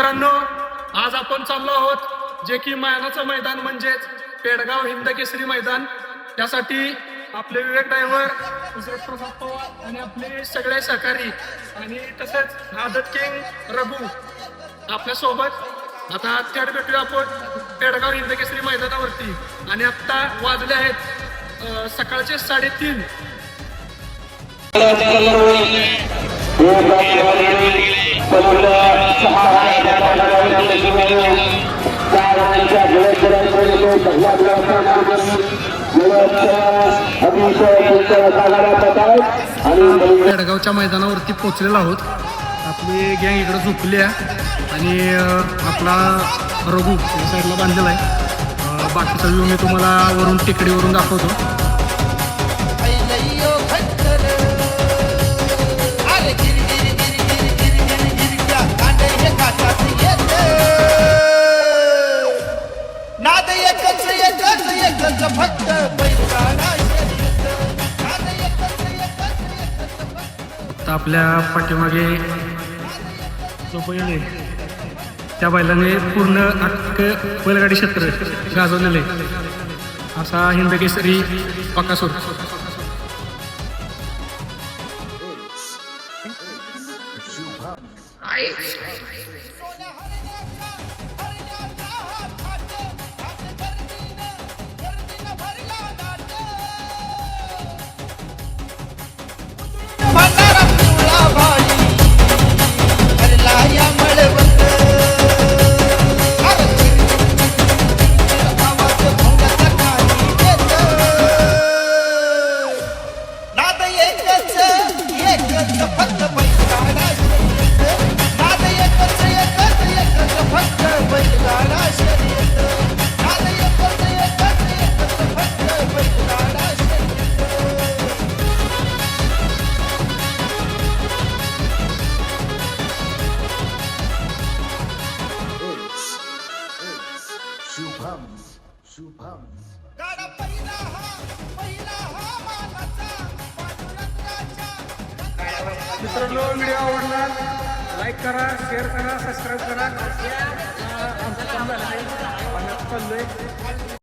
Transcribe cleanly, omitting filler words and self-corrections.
मित्रांनो, आज आपण चाललो आहोत जे की मानाचं मैदान म्हणजेच पेडगाव हिंद केसरी मैदान. त्यासाठी आपले विवेक ड्रायव्हर, प्रसाद पवार आणि आपले सगळे सहकारी आणि तसेच आदत किंग रघु आपल्या सोबत आता थेट भेटूया आपण पेडगाव हिंद केसरी मैदानावरती. आणि आता वाजले आहेत सकाळचे 3:30. पेडगावच्या मैदानावरती पोहोचलेलो आहोत. आपली गँग इकडे झोपली आहे आणि आपला रघु या साईडला बांधलेला आहे. बाकीचा व्ह्यू मी तुम्हाला वरून टेकडीवरून दाखवतो. आपल्या पाठीमागे जो बैल आहे त्या बैलाने पूर्ण अख्खं बैलगाडी क्षेत्र गाजवलेलं आहे. असा हिंद केसरी बकासूर. मित्रांनो, व्हिडिओ आवडला लाईक करा, शेअर करा, सबस्क्राईब करा. आमचं काम झालं नाही, चाललोय.